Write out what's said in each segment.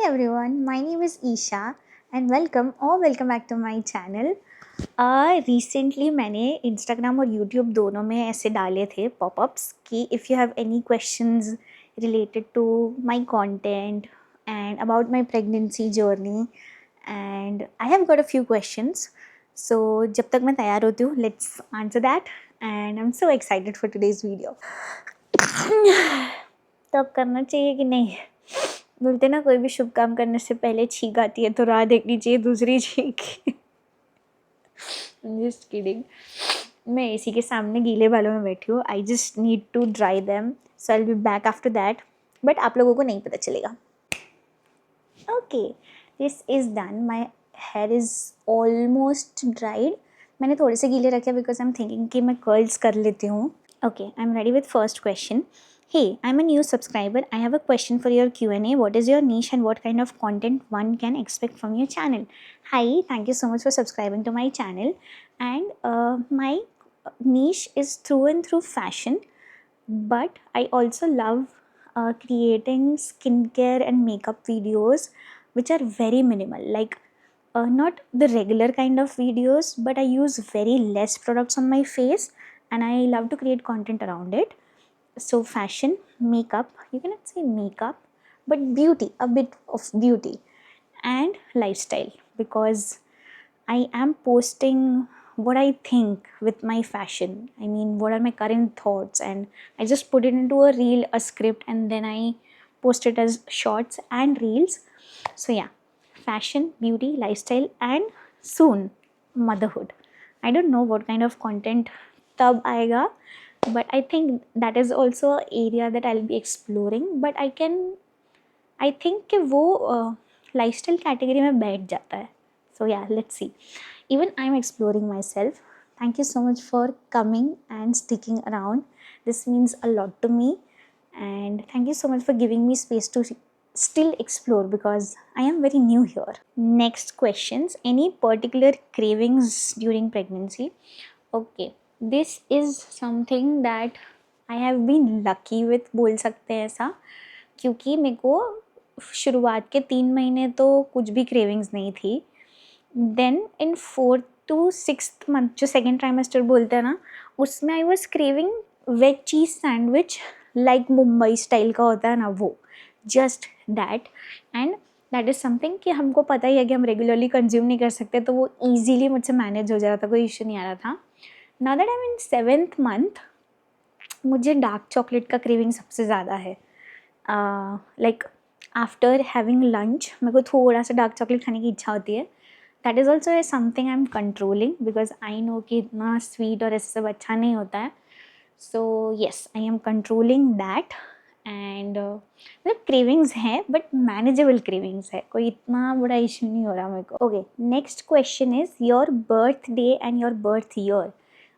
everyone, my name is Isha and welcome back to my channel. Recently मैंने Instagram और YouTube दोनों में ऐसे डाले थे पॉपअप्स कि if you have any questions related to my content and about my pregnancy journey, and I have got a few questions. So जब तक मैं तैयार होती हूँ, let's answer that, and I'm so excited for today's video. तब करना चाहिए कि नहीं? बोलते ना कोई भी शुभ काम करने से पहले छींक आती है तो राह देखनी चाहिए दूसरी छींक. Just kidding. मैं एसी के सामने गीले बालों में बैठी हूँ. I just need to dry them, so I will be back after that. But आप लोगों को नहीं पता चलेगा. Okay, this is done. My hair is almost dried. मैंने थोड़े से गीले रखे बिकॉज आई एम थिंकिंग कि मैं कर्ल्स कर लेती हूँ. Okay, I'm ready with first question. Hey, I'm a new subscriber. I have a question for your Q&A. What is your niche and what kind of content one can expect from your channel? Hi, thank you so much for subscribing to my channel. And my niche is through and through fashion, but I also love creating skincare and makeup videos which are very minimal. Like not the regular kind of videos, but I use very less products on my face and I love to create content around it. So fashion, makeup, you cannot say makeup, but beauty, a bit of beauty, and lifestyle, because I am posting what I think with my fashion. I mean, what are my current thoughts, and I just put it into a reel, a script, and then I post it as shorts and reels. So yeah, fashion, beauty, lifestyle, and soon motherhood. I don't know what kind of content tab aega, but I think that is also an area that I'll be exploring. But I think कि वो lifestyle category में बैठ जाता है. So yeah, let's see. Even I'm exploring myself. Thank you so much for coming and sticking around. This means a lot to me. And thank you so much for giving me space to still explore because I am very new here. Next questions. Any particular cravings during pregnancy? Okay, this is something that I have been lucky with, बोल सकते हैं ऐसा, क्योंकि मेरे को शुरुआत के 3 महीने तो कुछ भी क्रेविंग्स नहीं थी. Then in 4th to 6th month, जो सेकेंड ट्राइमेस्टर बोलते हैं ना, उसमें I was craving veg cheese sandwich, like Mumbai style का होता है ना, वो just that. And that is something कि हमको पता ही है कि हम रेगुलरली कंज्यूम नहीं कर सकते, तो वो ईजीली मुझसे मैनेज हो जा रहा था, कोई इशू नहीं आ रहा था. Now that I M in 7th month, मुझे डार्क चॉकलेट का क्रेविंग सबसे ज़्यादा है. लाइक आफ्टर हैविंग लंच मेरे को थोड़ा सा डार्क चॉकलेट खाने की इच्छा होती है. That is also something I am controlling because I know कि इतना स्वीट और ऐसे सब अच्छा नहीं होता है. So yes, I am controlling that. And मतलब क्रेविंग्स हैं बट मैनेजेबल क्रेविंग्स है, कोई इतना बड़ा इशू नहीं हो रहा मेरे को. Okay, next question is your birth day and your birth year.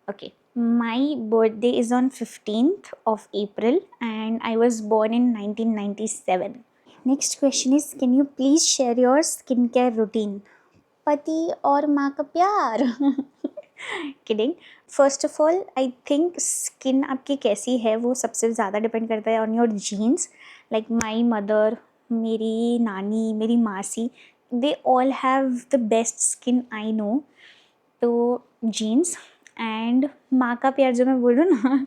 Okay, my birthday is on 15th of April and I was born in 1997. Next question is, can you please share your skincare routine? पति और माँ का प्यार. Kidding. First of all I think skin आपकी कैसी है वो सबसे ज़्यादा डिपेंड करता है on your genes. Like my mother, मेरी नानी, मेरी मासी, they all have the best skin I know. तो जीन्स एंड माँ का प्यार जो मैं बोल रही हूँ ना,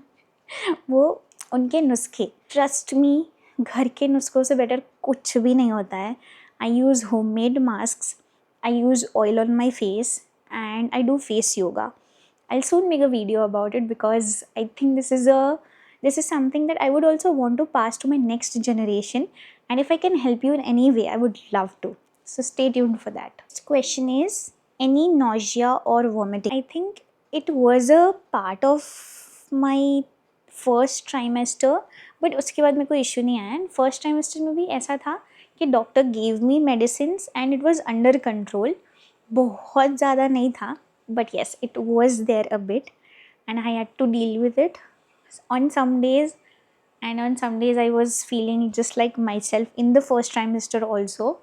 वो उनके नुस्खे. ट्रस्ट मी, घर के नुस्खों से बेटर कुछ भी नहीं होता है. I use homemade masks, I use oil on my face, and I do face yoga. I'll soon make a video about it because I think this is something that I would also want to pass to my next generation, and if I can help you in any way, I would love to. So stay tuned for that. Next question is, any nausea or vomiting? I think it was a part of my first trimester, but उसके बाद मेरे को issue नहीं आया. And first trimester में भी ऐसा था कि doctor gave me medicine and it was under control. बहुत ज़्यादा नहीं था, but yes it was there a bit and I had to deal with it on some days. And on some days I was feeling just like myself in the first trimester also.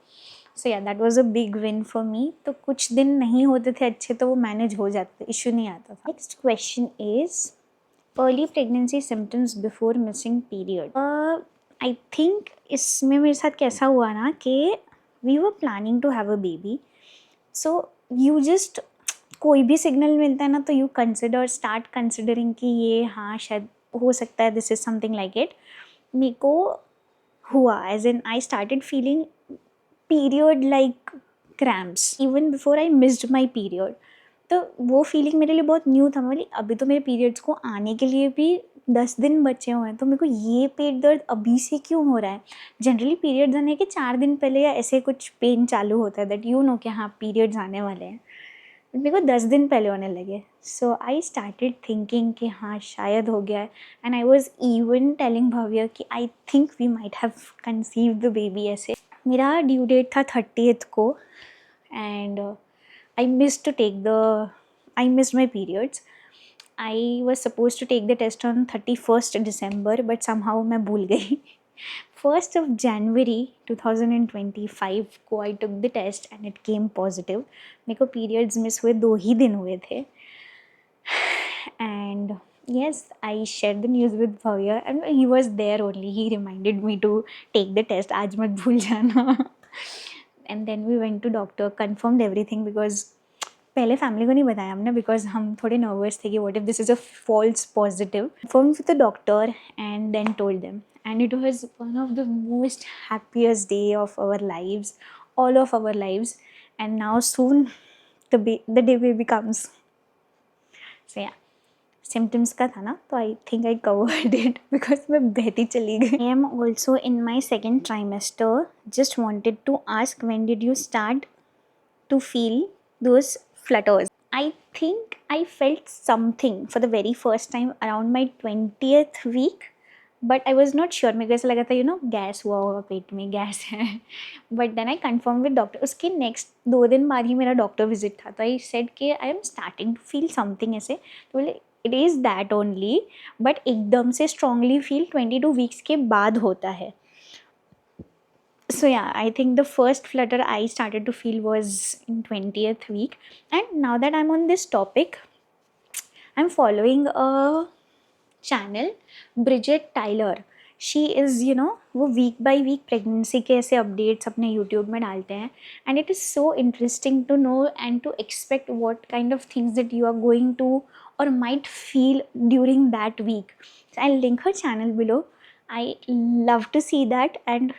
So yeah that was a big win for me. तो कुछ दिन नहीं होते थे अच्छे तो वो manage हो जाते, इशू नहीं आता था. Next question is, early pregnancy symptoms before missing period. I think इसमें मेरे साथ कैसा हुआ ना कि we were planning to have a baby. So you just, कोई भी सिग्नल मिलता है ना तो यू स्टार्ट कंसिडरिंग कि ये हाँ शायद हो सकता है, this is something like it. मेरे को हुआ, as in I started feeling period like cramps even before I missed my period. तो वो फीलिंग मेरे लिए बहुत न्यू था. मतलब अभी तो मेरे पीरियड्स को आने के लिए भी 10 दिन बचे हुए हैं, तो मेरे को ये पेट दर्द अभी से क्यों हो रहा है. जनरली पीरियड्स आने के 4 दिन पहले या ऐसे कुछ पेन चालू होता है, दैट यू नो कि हाँ पीरियड्स आने वाले हैं. मेरे को 10 दिन पहले होने लगे. सो आई स्टार्टेड थिंकिंग कि हाँ शायद हो गया है. And I was even telling Bhavya कि I think we might have conceive the baby. ऐसे मेरा ड्यू डेट था 30th को, and I miss to take the I miss my periods. I was suppose to take the test on 31st December, but somehow मैं भूल गई. 1st of January 2025 को I took the test and it came positive. मेरे को periods miss हुए 2 ही दिन हुए थे. And yes, I shared the news with Bhavya and he was there only. He reminded me to take the test. आज मत भूल जाना. And then we went to doctor, confirmed everything because पहले family को नहीं बताया हमने बिकॉज हम थोड़े नर्वस थे कि what if this is a false positive. Confirm with the doctor and then told them, and it was one of the most happiest day of our lives, all of our lives. And now soon the day baby comes. So yeah, symptoms का था ना, तो I think I covered it because मैं बहती चली गई. I am also in my second trimester. Just wanted to ask, when did you start to feel those flutters? I think I felt something for the very first time around my 20th week, but I was not sure. मेरे को ऐसा लगा था gas हुआ होगा पेट में, gas है. But then I confirm with doctor. उसके नेक्स्ट 2 दिन बाद ही मेरा डॉक्टर विजिट था, तो आई सेड कि I am starting to feel something ऐसे. तो बोले it is that only, but एकदम से स्ट्रांगली फील 22 वीक्स के बाद होता है. So yeah, I think the first flutter I started to feel was in 20th week. And now that I'm on this topic, I'm following a channel, Bridget Tyler. She is वो week by week pregnancy के ऐसे updates अपने YouTube में डालते हैं. And it is so interesting to know and to expect what kind of things that you are going to or might feel during that week. So I'll link her channel below. I love to see that, and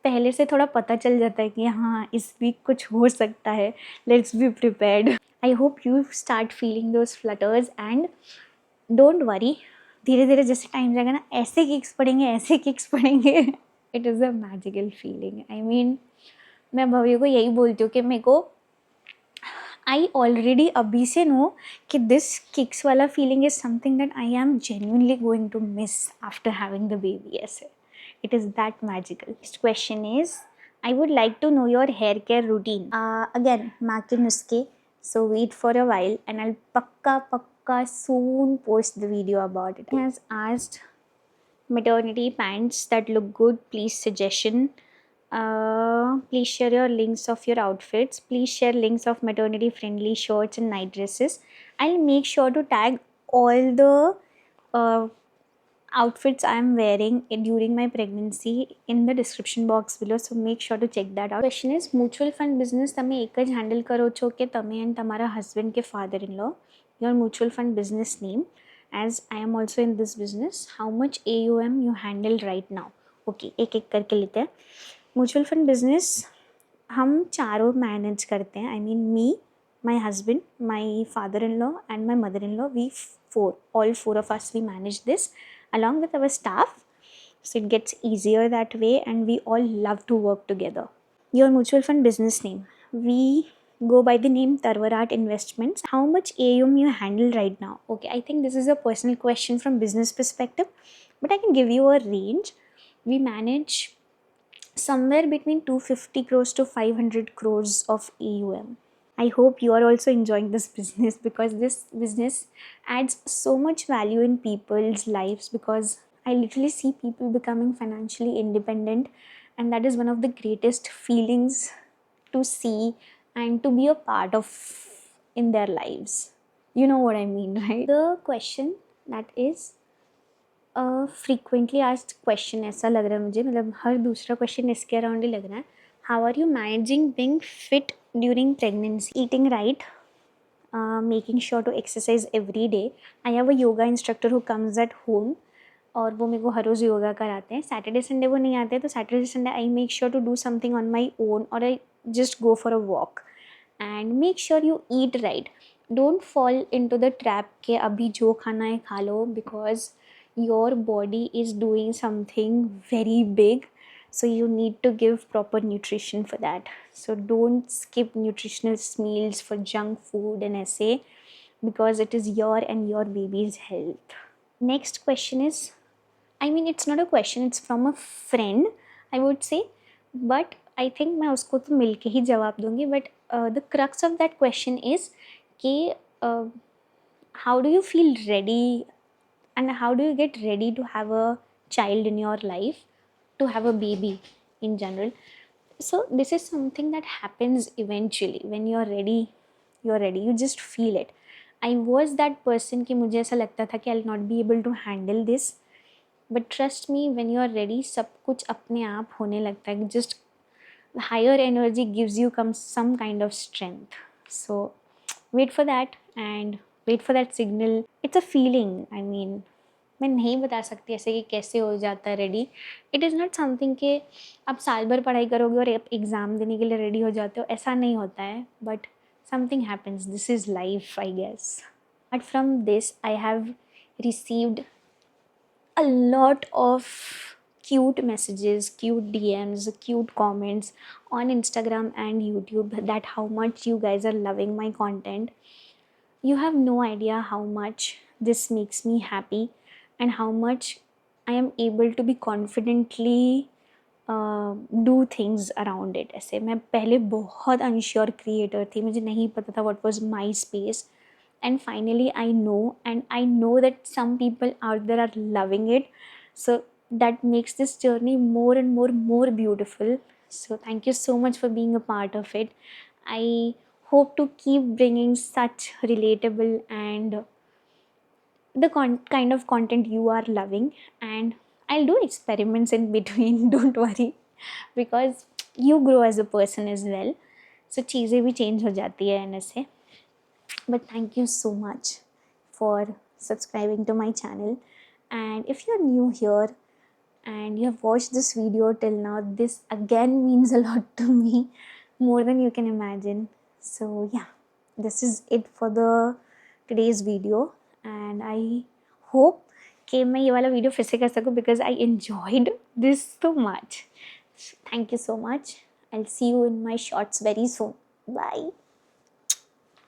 पहले से थोड़ा पता चल जाता है कि हाँ इस वीक कुछ हो सकता है. Let's be prepared. I hope you start feeling those flutters and don't worry. धीरे धीरे जैसे टाइम जाएगा ना, ऐसे किक्स पड़ेंगे, ऐसे किक्स पड़ेंगे. It is a magical feeling. I mean मैं भव्य को यही बोलती हूँ कि मेरे को आई ऑलरेडी अभी से नो कि दिस किक्स वाला feeling is something that I am genuinely going to miss after having the baby. ऐसे it is that magical. Next question is, I would like to know your hair care routine. Again, माँ के नुस्खे. So wait for a while and I'll pakka soon post the video about it. He has asked, maternity pants that look good, please suggestion. Please share your links of your outfits. Please share links of maternity friendly shirts and night dresses. I'll make sure to tag all the outfits I am wearing during my pregnancy in the description box below, so make sure to check that out. Question is, mutual fund business તમે એક જ handle કરો છો કે તમે and તમારા husband કે father in law? Your mutual fund business name, as I am also in this business. How much AUM you handle right now? Okay, एक एक करके लेते हैं. Mutual fund business हम चारों मैनेज करते हैं. I mean me, my husband, my father-in-law and my mother-in-law. We all four of us, we manage this along with our staff, so it gets easier that way and we all love to work together. Your mutual fund business name, we go by the name Tarvarat Investments. How much AUM you handle right now? Okay, I think this is a personal question from business perspective, but I can give you a range. We manage somewhere between 250 crores to 500 crores of AUM. I hope you are also enjoying this business, because this business adds so much value in people's lives, because I literally see people becoming financially independent, and that is one of the greatest feelings to see and to be a part of in their lives. You know what I mean, right? The question that is frequently asked question ऐसा लग रहा है मुझे, मतलब हर दूसरा question इसके around ही लग रहा है. How are you managing being fit during pregnancy? Eating right, making sure to exercise every day. I have a yoga instructor who comes at home और वो मेरे को हर रोज़ योगा कराते हैं. सैटरडे संडे वो नहीं आते, तो Saturday Sunday I make sure to do something on my own, और I just go for a walk. And make sure you eat right. Don't fall into the trap कि अभी जो खाना है खा लो, because your body is doing something very big, so you need to give proper nutrition for that. So don't skip nutritional meals for junk food and ऐसे, because it is your and your baby's health. Next question is, I mean it's not a question, it's from a friend I would say, but I think मैं उसको तो मिल के ही जवाब दूंगी. But the crux of that question is कि how do you feel ready, and how do you get ready to have a child in your life, to have a baby in general. So this is something that happens eventually. When you're ready, you're ready, you just feel it. I was that person कि मुझे ऐसा लगता था कि I'll not be able to handle this, but trust me, when you're ready, सब कुछ अपने आप होने लगता है. Just higher energy gives you some kind of strength. So wait for that, and wait for that signal. It's a feeling. I mean, मैं नहीं बता सकती ऐसे कि कैसे हो जाता है ready. It is not something कि आप साल भर पढ़ाई करोगे और एग्ज़ाम देने के लिए रेडी हो जाते हो, ऐसा नहीं होता है. But something happens. This is life, I guess. Apart from this, I have received a lot of cute messages, cute DMs, cute comments on Instagram and YouTube that how much you guys are loving my content. You have no idea how much this makes me happy, and how much I am able to be confidently do things around it. ऐसे मैं पहले बहुत unsure creator थी, मुझे नहीं पता था what was my space, and finally I know that some people out there are loving it. So that makes this journey more and more beautiful. So thank you so much for being a part of it. I hope to keep bringing such relatable and the kind of content you are loving, and I'll do experiments in between. Don't worry, because you grow as a person as well, so चीज़ें भी change हो जाती है ऐसे से. But thank you so much for subscribing to my channel, and if you're new here and you have watched this video till now, this again means a lot to me, more than you can imagine. So yeah, this is it for the today's video, and I hope कि मैं ये वाला video फिर से कर सकूँ, because I enjoyed this so much. Thank you so much. I'll see you in my shorts very soon. Bye.